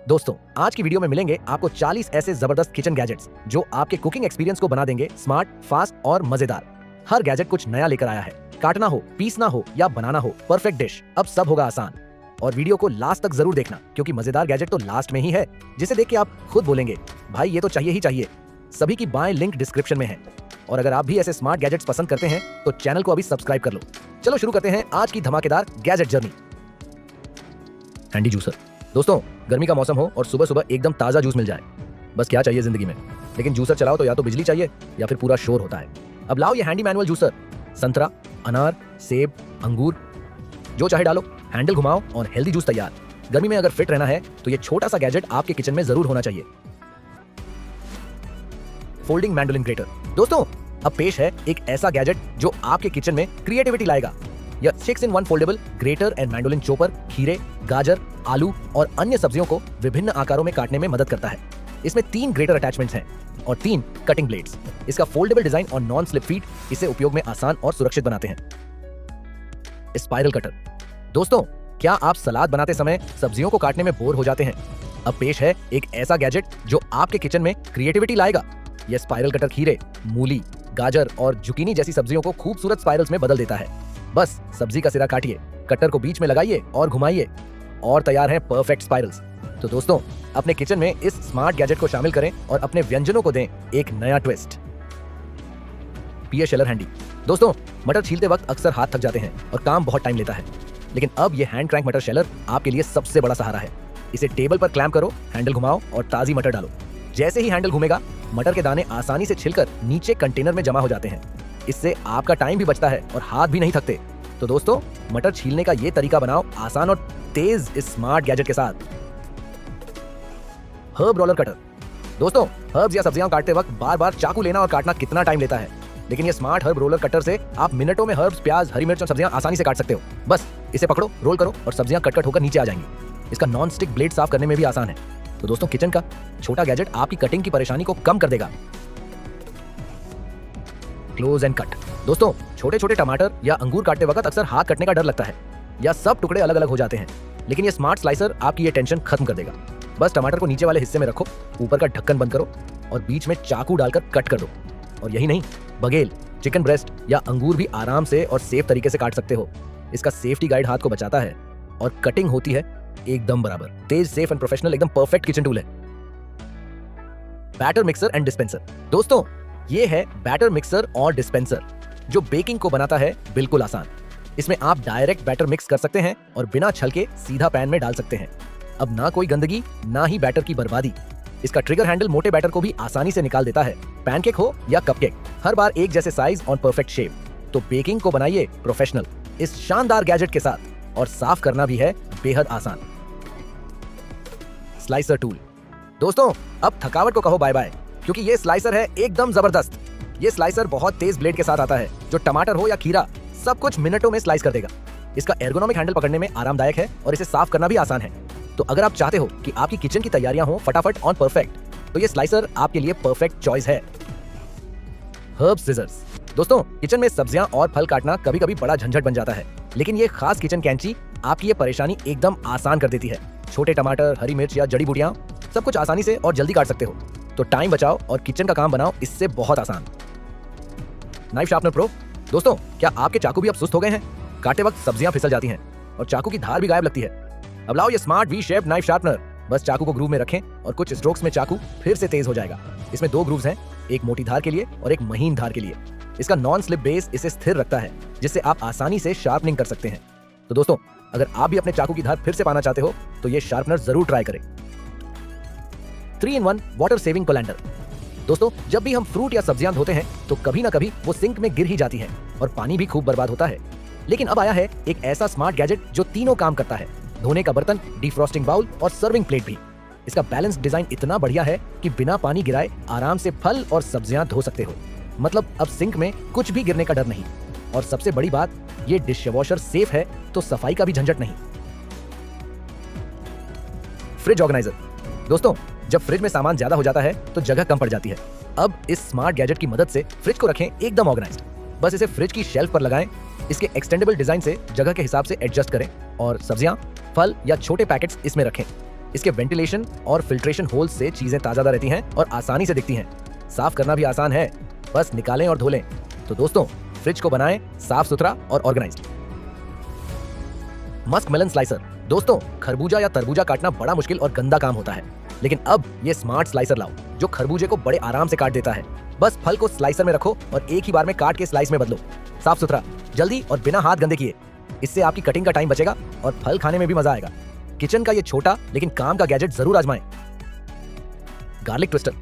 दोस्तों, आज की वीडियो में मिलेंगे आपको 40 ऐसे जबरदस्त किचन गैजेट्स जो आपके कुकिंग एक्सपीरियंस को बना देंगे स्मार्ट, फास्ट और मजेदार। हर गैजेट कुछ नया लेकर आया है। काटना हो, पीसना हो या बनाना हो, परफेक्ट डिश, अब सब होगा आसान। और वीडियो को लास्ट तक जरूर देखना, क्योंकि मजेदार गैजेट तो लास्ट में ही है, जिसे देख के आप खुद बोलेंगे भाई ये तो चाहिए ही चाहिए। सभी की बाएं लिंक डिस्क्रिप्शन में है। और अगर आप भी ऐसे स्मार्ट गैजेट्स पसंद करते हैं तो चैनल को अभी सब्सक्राइब कर लो। चलो शुरू करते हैं आज की धमाकेदार गैजेट जर्नी। Handy juicer. दोस्तों, गर्मी का मौसम हो और सुबह सुबह एकदम ताजा जूस मिल जाए, बस क्या चाहिए जिंदगी में। लेकिन जूसर चलाओ तो या तो बिजली चाहिए या फिर पूरा शोर होता है। अब लाओ ये हैंडी मैनुअल जूसर। संतरा, अनार, सेब, अंगूर, जो चाहे डालो, हैंडल घुमाओ और हेल्दी जूस तैयार। गर्मी में अगर फिट रहना है तो ये छोटा सा गैजेट आपके किचन में जरूर होना चाहिए। Folding mandolin greater. दोस्तों, अब पेश है एक ऐसा गैजेट जो आपके किचन में क्रिएटिविटी लाएगा। यह 6-in-1 foldable greater and mandolin chopper खीरे, गाजर, आलू और अन्य सब्जियों को विभिन्न आकारों में काटने में मदद करता है। इसमें 3 ग्रेटर अटैचमेंट्स हैं और 3 कटिंग ब्लेड्स। इसका फोल्डेबल डिजाइन और नॉन स्लिप फीट इसे उपयोग में आसान और सुरक्षित बनाते हैं। Spiral cutter. दोस्तों, क्या आप सलाद बनाते समय सब्जियों को काटने में बोर हो जाते हैं? अब पेश है एक ऐसा गैजेट जो आपके किचन में क्रिएटिविटी लाएगा। यह स्पाइरल कटर खीरे, मूली, गाजर और जुकीनी जैसी सब्जियों को खूबसूरत स्पाइरल्स में बदल देता है। बस सब्जी का सिरा काटिए, कटर को बीच में लगाइए और घुमाइए और तैयार हैं परफेक्ट स्पाइरल्स। तो दोस्तों, अपने किचन में इस स्मार्ट गैजेट को शामिल करें और अपने व्यंजनों को दें एक नया ट्विस्ट। पियर शेलर हैंडी। दोस्तों, मटर छीलते वक्त अक्सर हाथ थक जाते हैं और काम बहुत टाइम लेता है, लेकिन अब ये हैंड क्रैंक मटर शेलर आपके लिए सबसे बड़ा सहारा है। इसे टेबल पर क्लैंप करो, हैंडल घुमाओ और ताजी मटर डालो। जैसे ही हैंडल घूमेगा, मटर के दाने आसानी से छिलकर नीचे कंटेनर में जमा हो जाते हैं। इससे आपका टाइम भी बचता है और हाथ भी नहीं थकते। तो दोस्तों, मटर छीलने का ये तरीका बनाओ आसान और तेज इस स्मार्ट गैजेट के साथ। Herb roller cutter. दोस्तों, हर्ब्स या सब्जियां काटते वक्त बार बार चाकू लेना और काटना कितना टाइम लेता है, लेकिन ये स्मार्ट हर्ब रोलर कटर से आप मिनटों में हर्ब्स, प्याज, हरी मिर्च और सब्जियां आसानी से काट सकते हो। बस इसे पकड़ो, रोल करो और सब्जियां कट होकर नीचे आ जाएंगी। इसका नॉन स्टिक ब्लेड साफ करने में भी आसान है। तो दोस्तों, किचन का छोटा गैजेट आपकी कटिंग की परेशानी को कम कर देगा। Close and cut. दोस्तों, छोटे छोटे टमाटर या अंगूर काटते वक्त अक्सर हाथ कटने का डर लगता है या सब टुकड़े अलग अलग हो जाते हैं, लेकिन ये स्मार्ट स्लाइसर आपकी ये टेंशन खत्म कर देगा। बस टमाटर को नीचे वाले हिस्से में रखो, ऊपर का ढक्कन बंद करो और बीच में चाकू डालकर कट कर दो। और यही नहीं, बघेल, चिकन ब्रेस्ट या अंगूर भी आराम से और सेफ तरीके से काट सकते हो। इसका सेफ्टी गाइड हाथ को बचाता है और कटिंग होती है एकदम बराबर। तेज, सेफ एंड प्रोफेशनल, एकदम परफेक्ट किचन टूल है। Batter mixer and dispenser. दोस्तों, ये है बैटर मिक्सर और डिस्पेंसर जो बेकिंग को बनाता है बिल्कुल आसान। इसमें आप डायरेक्ट बैटर मिक्स कर सकते हैं और बिना छलके सीधा पैन में डाल सकते हैं। अब ना कोई गंदगी, ना ही बैटर की बर्बादी। इसका ट्रिगर हैंडल मोटे बैटर को भी आसानी से निकाल देता है। पैनकेक हो या कपकेक, हर बार एक जैसे साइज और परफेक्ट शेप। तो बेकिंग को बनाइए प्रोफेशनल इस शानदार गैजेट के साथ, और साफ करना भी है बेहद आसान। Slicer tool. दोस्तों, अब थकावट को कहो बाय बाय, क्योंकि ये स्लाइसर है एकदम जबरदस्त। ये स्लाइसर बहुत तेज ब्लेड के साथ आता है जो टमाटर हो या खीरा सब कुछ मिनटों में स्लाइस कर देगा। इसका एर्गोनॉमिक हैंडल पकड़ने में आरामदायक है और इसे साफ करना भी आसान है। तो अगर आप चाहते हो कि आपकी किचन की तैयारियां हो फटाफट और परफेक्ट, तो ये स्लाइसर आपके लिए परफेक्ट चॉइस है। Herb scissors. दोस्तों, किचन में सब्जियां और फल काटना कभी कभी बड़ा झंझट बन जाता है, लेकिन ये खास किचन कैंची आपकी ये परेशानी एकदम आसान कर देती है। छोटे टमाटर, हरी मिर्च या जड़ी बूटियां सब कुछ आसानी से और जल्दी काट सकते हो। तो टाइम बचाओ और किचन का काम बनाओ इससे बहुत आसान। Knife sharpener pro. दोस्तों, क्या आपके चाकू भी अब सुस्त हो गए हैं? काटे वक्त सब्जियां फिसल जाती हैं और चाकू की धार भी गायब लगती है। अब लाओ ये smart V shape knife sharpener. बस चाकू को ग्रूव में रखें और कुछ स्ट्रोक्स में चाकू फिर से तेज हो जाएगा। इसमें 2 ग्रूव्स हैं, एक मोटी धार के लिए और एक महीन धार के लिए। इसका नॉन स्लिप बेस इसे स्थिर रखता है, जिससे आप आसानी से शार्पनिंग कर सकते हैं। तो दोस्तों, अगर आप भी अपने चाकू की धार फिर से पाना चाहते हो तो ये शार्पनर जरूर ट्राई करें। 3-in-1 water saving कोलैंडर। दोस्तों, जब भी हम फ्रूट या सब्जियां धोते हैं तो कभी ना कभी वो सिंक में गिर ही जाती है और पानी भी खूब बर्बाद होता है। लेकिन अब आया है एक ऐसा स्मार्ट गैजेट जो तीनों काम करता है, धोने का बर्तन, डिफ्रॉस्टिंग बाउल और सर्विंग प्लेट भी। इसका बैलेंस डिजाइन इतना बढ़िया है कि बिना पानी गिराए आराम से फल और सब्जियां धो सकते हो। मतलब अब सिंक में कुछ भी गिरने का डर नहीं। और सबसे बड़ी बात, ये डिशवॉशर सेफ है, तो सफाई का भी झंझट नहीं। Fridge organiser. दोस्तों, जब फ्रिज में सामान ज्यादा हो जाता है तो जगह कम पड़ जाती है। अब इस स्मार्ट गैजेट की मदद से फ्रिज को रखें एकदम ऑर्गेनाइज्ड। बस इसे फ्रिज की शेल्फ पर लगाएं। इसके एक्सटेंडेबल डिजाइन से जगह के हिसाब से एडजस्ट करें और सब्जियां, फल या छोटे पैकेट्स इसमें रखें। इसके वेंटिलेशन और फिल्ट्रेशन होल्स से चीजें ताजा रहती हैं और आसानी से दिखती हैं। साफ करना भी आसान है, बस निकालें और धो लें। तो दोस्तों, फ्रिज को बनाएं साफ सुथरा और ऑर्गेनाइज्ड। Musk melon slicer. दोस्तों, खरबूजा या तरबूजा काटना बड़ा मुश्किल और गंदा काम होता है, लेकिन अब ये स्मार्ट स्लाइसर लाओ जो खरबूजे को बड़े आराम से काट देता है। बस फल को स्लाइसर में रखो और एक ही बार में काट के स्लाइस में बदलो। साफ सुथरा, जल्दी और बिना हाथ गंदे किए। इससे आपकी कटिंग का टाइम बचेगा और फल खाने में भी मजा आएगा। किचन का ये छोटा लेकिन काम का गैजेट जरूर आजमाएं। Garlic twister.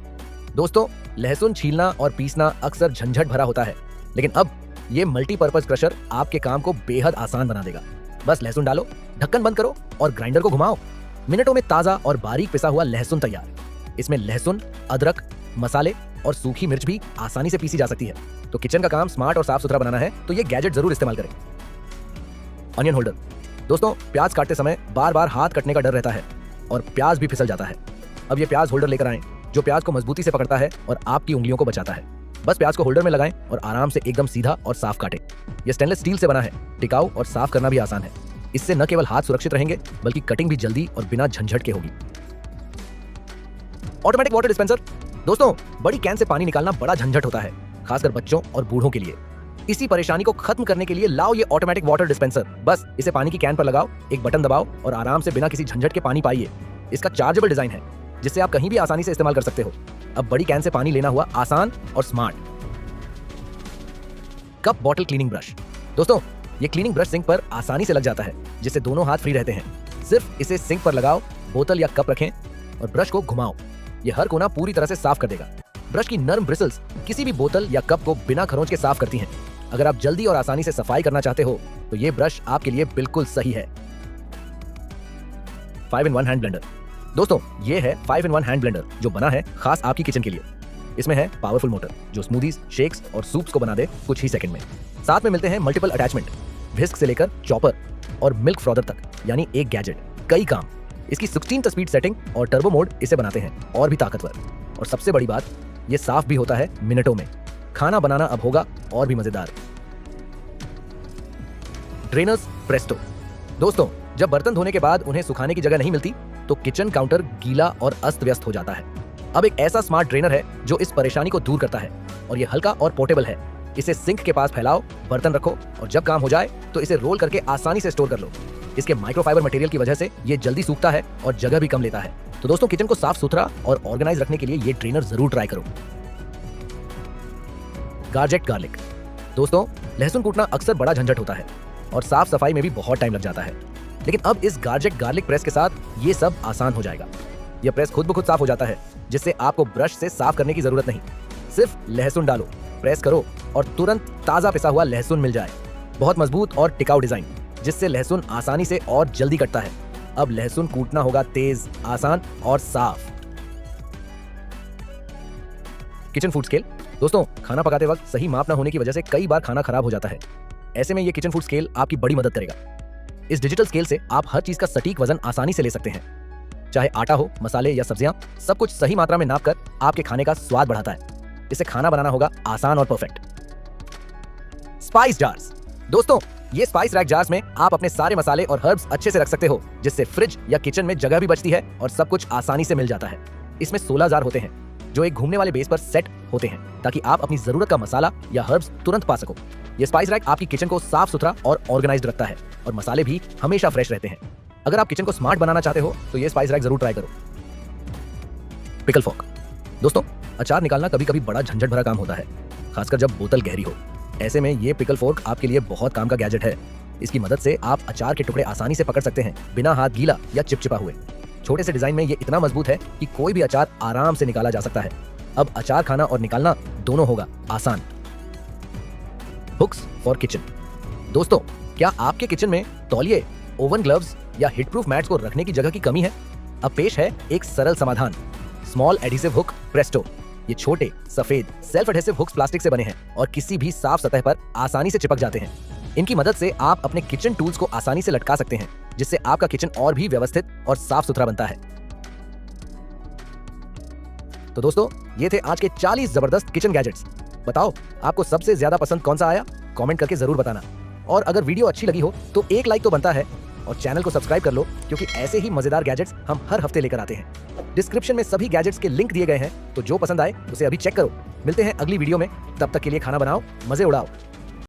दोस्तों, लहसुन छीलना और पीसना अक्सर झंझट भरा होता है, लेकिन अब ये मल्टीपर्पज क्रशर आपके काम को बेहद आसान बना देगा। बस लहसुन डालो, ढक्कन बंद करो और ग्राइंडर को घुमाओ। मिनटों में ताजा और बारीक पिसा हुआ लहसुन तैयार। इसमें लहसुन, अदरक, मसाले और सूखी मिर्च भी आसानी से पीसी जा सकती है। तो किचन का काम स्मार्ट और साफ सुथरा बनाना है तो ये गैजेट जरूर इस्तेमाल करें। Onion holder. दोस्तों, प्याज काटते समय बार बार हाथ कटने का डर रहता है और प्याज भी फिसल जाता है। अब ये प्याज होल्डर लेकर आएं जो प्याज को मजबूती से पकड़ता है और आपकी उंगलियों को बचाता है। बस प्याज को होल्डर में लगाएं और आराम से एकदम सीधा और साफ काटें। यह स्टेनलेस स्टील से बना है, टिकाऊ और साफ करना भी आसान है। इससे न केवल हाथ सुरक्षित रहेंगे बल्कि कटिंग भी जल्दी और बिना झंझट के होगी। Automatic water dispenser. दोस्तों, बड़ी कैन से पानी निकालना बड़ा झंझट होता है, खासकर बच्चों और बूढ़ों के लिए। इसी परेशानी को खत्म करने के लिए लाओ ये ऑटोमेटिक वाटर डिस्पेंसर। बस इसे पानी की कैन पर लगाओ, एक बटन दबाओ और आराम से बिना किसी झंझट के पानी पाइए। इसका चार्जेबल डिजाइन है जिससे आप कहीं भी आसानी से इस्तेमाल कर सकते हो। अब बड़ी कैन से पानी लेना हुआ आसान और smart. Cup bottle cleaning brush. दोस्तों, ये क्लीनिंग ब्रश सिंक पर आसानी से लग जाता है जिससे दोनों हाथ फ्री रहते हैं। सिर्फ इसे सिंक पर लगाओ, बोतल या कप रखें और ब्रश को घुमाओ। ये हर कोना पूरी तरह से साफ कर देगा। ब्रश की नर्म ब्रिसल्स किसी भी बोतल या कप को बिना खरोंच के साफ करती हैं। अगर आप जल्दी और आसानी से सफाई करना चाहते हो तो ये ब्रश आपके लिए बिल्कुल सही है। 5-in-1 hand blender. दोस्तों, ये है 5-in-1 हैंड ब्लेंडर जो बना है खास आपकी किचन के लिए। इसमें है पावरफुल मोटर जो स्मूदीज, शेक्स और सूप्स को बना दे कुछ ही सेकंड में। साथ में मिलते हैं मल्टीपल अटैचमेंट, व्हिस्क से लेकर चॉपर और मिल्क फ्रॉदर तक, यानी एक गैजेट कई काम। इसकी 16 स्पीड सेटिंग और टर्बो मोड इसे बनाते हैं और भी ताकतवर। और सबसे बड़ी बात, ये साफ भी होता है मिनटों में। खाना बनाना अब होगा और भी मजेदार। Drainers Presto. दोस्तों, जब बर्तन धोने के बाद उन्हें सुखाने की जगह नहीं मिलती तो किचन काउंटर गीला और अस्त व्यस्त हो जाता है। अब एक ऐसा स्मार्ट ड्रेनर है जो इस परेशानी को दूर करता है और ये हल्का और पोर्टेबल है। इसे सिंक के पास फैलाओ, बर्तन रखो और जब काम हो जाए तो इसे रोल करके आसानी से स्टोर कर लो। इसके माइक्रोफाइबर मटेरियल की वजह से ये जल्दी सूखता है और जगह भी कम लेता है। तो दोस्तों, किचन को साफ सुथरा और ऑर्गेनाइज रखने के लिए ये ड्रेनर जरूर ट्राई करो। गार्जेट गार्लिक। दोस्तों, लहसुन कूटना अक्सर बड़ा झंझट होता है और साफ सफाई में भी बहुत टाइम लग जाता है, लेकिन अब इस गार्जेट गार्लिक प्रेस के साथ ये सब आसान हो जाएगा। यह प्रेस खुद ब खुद साफ हो जाता है जिससे आपको ब्रश से साफ करने की जरूरत नहीं। सिर्फ लहसुन डालो, प्रेस करो और तुरंत ताजा पिसा हुआ लहसुन मिल जाए। बहुत मजबूत और टिकाऊ डिजाइन जिससे लहसुन आसानी से और जल्दी कटता है। अब लहसुन कूटना होगा तेज, आसान और साफ। Kitchen food scale. दोस्तों, खाना पकाते वक्त सही माप न होने की वजह से कई बार खाना खराब हो जाता है। ऐसे में ये किचन फूड स्केल आपकी बड़ी मदद करेगा। इस डिजिटल स्केल से आप हर चीज का सटीक वजन आसानी से ले सकते हैं। चाहे आटा हो, मसाले या सब्जियां, सब कुछ सही मात्रा में नापकर आपके खाने का स्वाद बढ़ाता है। इसे खाना बनाना होगा आसान और परफेक्ट। Spice jars. दोस्तों, ये स्पाइस रैक जार्स में आप अपने सारे मसाले और हर्ब्स अच्छे से रख सकते हो जिससे फ्रिज या किचन में जगह भी बचती है और सब कुछ आसानी से मिल जाता है। इसमें 16 जार होते हैं जो एक घूमने वाले बेस पर सेट होते हैं ताकि आप अपनी जरूरत का मसाला या हर्ब्स तुरंत पा सको। ये स्पाइस रैक आपकी किचन को साफ सुथरा और ऑर्गेनाइज्ड रखता है और मसाले भी हमेशा फ्रेश रहते हैं। अगर आप किचन को स्मार्ट बनाना चाहते हो तो ये स्पाइस रैक जरूर ट्राई करो। Pickle fork. दोस्तों, अचार निकालना कभी कभी बड़ा झंझट भरा काम होता है, खासकर जब बोतल गहरी हो। ऐसे में ये पिकल फोर्क आपके लिए बहुत काम का गैजेट है। इसकी मदद से आप अचार के टुकड़े आसानी से पकड़ सकते हैं बिना हाथ गीला या चिपचिपा हुए। छोटे से डिजाइन में ये इतना मजबूत है कि कोई भी अचार आराम से निकाला जा सकता है। अब अचार खाना और निकालना दोनों होगा आसान। Hooks for kitchen. दोस्तों, क्या आपके किचन में तौलिए, ओवन ग्लव्स या हिटप्रूफ मैट्स को रखने की जगह की कमी है? अब पेश है एक सरल समाधान, स्मॉल एडहेसिव हुक प्रेस्टो। ये छोटे सफेद सेल्फ एडहेसिव हुक्स प्लास्टिक से बने हैं और किसी भी साफ सतह पर आसानी से चिपक जाते हैं। इनकी मदद से आप अपने किचन टूल्स को आसानी से लटका सकते हैं जिससे आपका किचन और भी व्यवस्थित और साफ सुथरा बनता है। तो दोस्तों, ये थे आज के 40 जबरदस्त किचन गैजेट्स। बताओ, आपको सबसे ज्यादा पसंद कौन सा आया? कमेंट करके जरूर बताना। और अगर वीडियो अच्छी लगी हो तो एक लाइक तो बनता है। और चैनल को सब्सक्राइब कर लो, क्योंकि ऐसे ही मजेदार गैजेट्स हम हर हफ्ते लेकर आते हैं। डिस्क्रिप्शन में सभी गैजेट्स के लिंक दिए गए हैं, तो जो पसंद आए उसे अभी चेक करो। मिलते हैं अगली वीडियो में, तब तक के लिए खाना बनाओ, मजे उड़ाओ।